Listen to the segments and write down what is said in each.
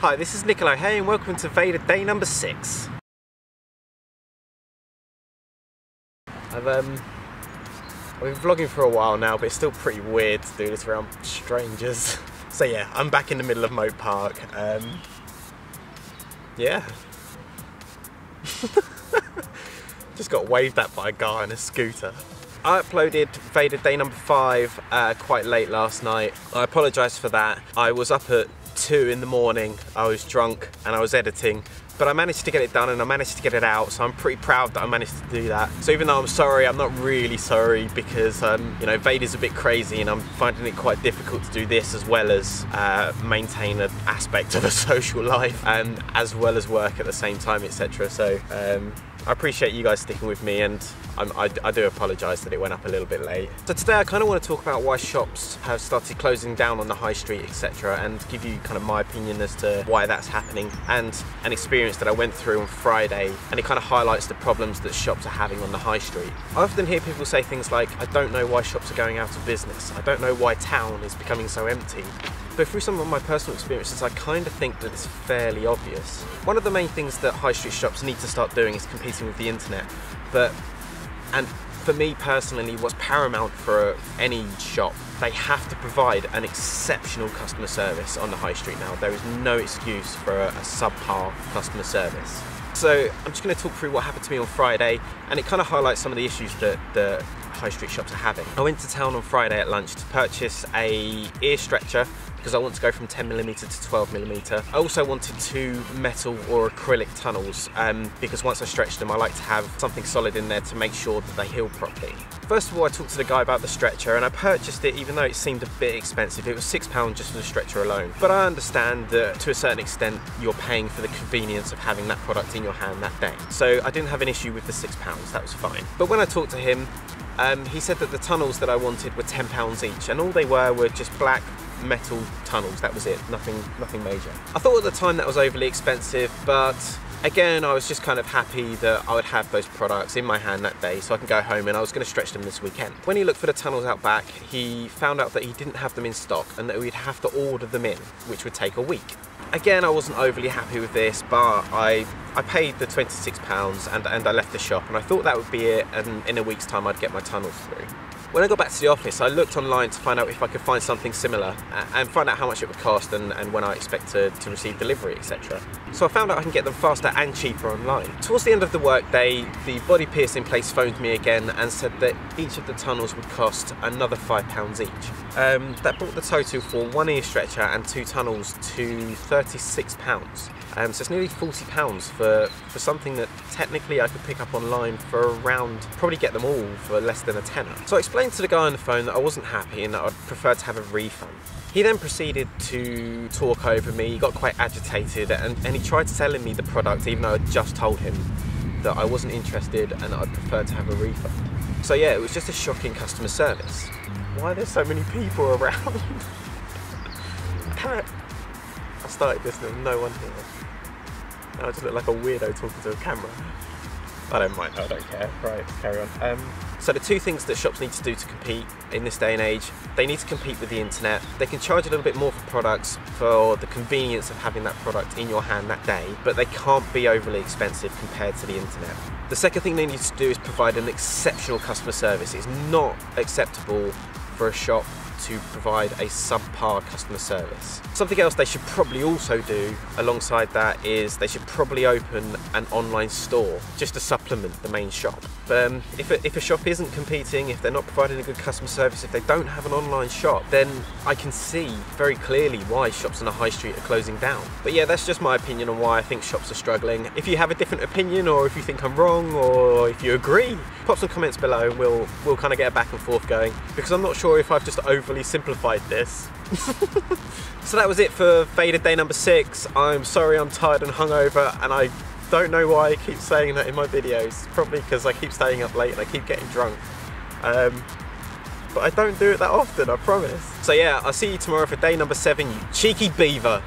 Hi, this is Nicola Hay and welcome to Vader day number 6. I've been vlogging for a while now, but it's still pretty weird to do this around strangers. So yeah, I'm back in the middle of Moat Park. Yeah. Just got waved at by a guy on a scooter. I uploaded Vader day number 5 quite late last night. I apologise for that. I was up at 2 in the morning, I was drunk and I was editing, but I managed to get it done and I managed to get it out, so I'm pretty proud that I managed to do that. So even though I'm sorry, I'm not really sorry because you know, Vader's a bit crazy and I'm finding it quite difficult to do this as well as maintain an aspect of a social life and as well as work at the same time, etc. So I appreciate you guys sticking with me, and I do apologise that it went up a little bit late. So today I kind of want to talk about why shops have started closing down on the high street, etc., and give you kind of my opinion as to why that's happening and an experience that I went through on Friday, and it kind of highlights the problems that shops are having on the high street. I often hear people say things like, I don't know why shops are going out of business, I don't know why town is becoming so empty. But through some of my personal experiences, I kind of think that it's fairly obvious. One of the main things that high street shops need to start doing is competing with the internet. And for me personally, what's paramount for any shop, they have to provide an exceptional customer service on the high street now. There is no excuse for a subpar customer service. So I'm just going to talk through what happened to me on Friday, and it kind of highlights some of the issues that the high street shops are having. I went to town on Friday at lunch to purchase a ear stretcher because I want to go from 10mm to 12mm. I also wanted 2 metal or acrylic tunnels because once I stretch them, I like to have something solid in there to make sure that they heal properly. First of all, I talked to the guy about the stretcher and I purchased it even though it seemed a bit expensive. It was £6 just for the stretcher alone. But I understand that to a certain extent, you're paying for the convenience of having that product in your hand that day. So I didn't have an issue with the £6, that was fine. But when I talked to him, he said that the tunnels that I wanted were £10 each, and all they were just black metal tunnels. That was it, nothing major. I thought at the time that was overly expensive, but again, I was just kind of happy that I would have those products in my hand that day so I can go home, and I was going to stretch them this weekend. When he looked for the tunnels out back, he found out that he didn't have them in stock and that we'd have to order them in, which would take a week. Again, I wasn't overly happy with this, but I paid the £26 and I left the shop, and I thought that would be it, and in a week's time I'd get my tunnels through. When I got back to the office, I looked online to find out if I could find something similar and find out how much it would cost and when I expect to receive delivery, etc. So I found out I can get them faster and cheaper online. Towards the end of the workday, the body piercing place phoned me again and said that each of the tunnels would cost another £5 each. That brought the total for 1 ear stretcher and 2 tunnels to £36. So it's nearly £40 for something that technically I could pick up online for around, probably get them all for less than a tenner. So I explained to the guy on the phone that I wasn't happy and that I'd prefer to have a refund. He then proceeded to talk over me, he got quite agitated, and he tried selling me the product even though I just told him that I wasn't interested and that I'd prefer to have a refund. So yeah, it was just a shocking customer service. Why are there so many people around? I started this and there was no one here. I just look like a weirdo talking to a camera. I don't mind, I don't care. Right, let's carry on. So the 2 things that shops need to do to compete in this day and age, they need to compete with the internet. They can charge a little bit more for products for the convenience of having that product in your hand that day, but they can't be overly expensive compared to the internet. The second thing they need to do is provide an exceptional customer service. It's not acceptable for a shop to provide a subpar customer service. Something else they should probably also do alongside that is they should probably open an online store just to supplement the main shop. But if a shop isn't competing, if they're not providing a good customer service, if they don't have an online shop, then I can see very clearly why shops on the high street are closing down. But yeah, that's just my opinion on why I think shops are struggling. If you have a different opinion, or if you think I'm wrong, or if you agree, pop some comments below and we'll kind of get a back and forth going, because I'm not sure if I've just overly simplified this. So that was it for Vader day number 6. I'm sorry I'm tired and hungover, and I don't know why I keep saying that in my videos. Probably because I keep staying up late and I keep getting drunk. But I don't do it that often, I promise. So yeah, I'll see you tomorrow for day number 7, you cheeky beaver.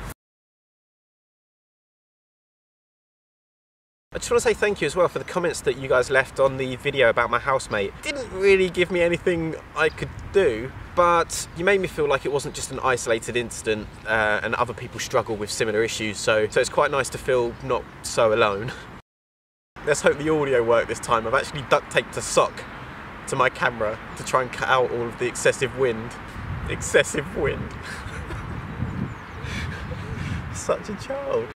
I just want to say thank you as well for the comments that you guys left on the video about my housemate. Didn't really give me anything I could do, but you made me feel like it wasn't just an isolated incident and other people struggle with similar issues, so it's quite nice to feel not so alone. Let's hope the audio worked this time. I've actually duct taped a sock to my camera to try and cut out all of the excessive wind. Excessive wind. Such a child.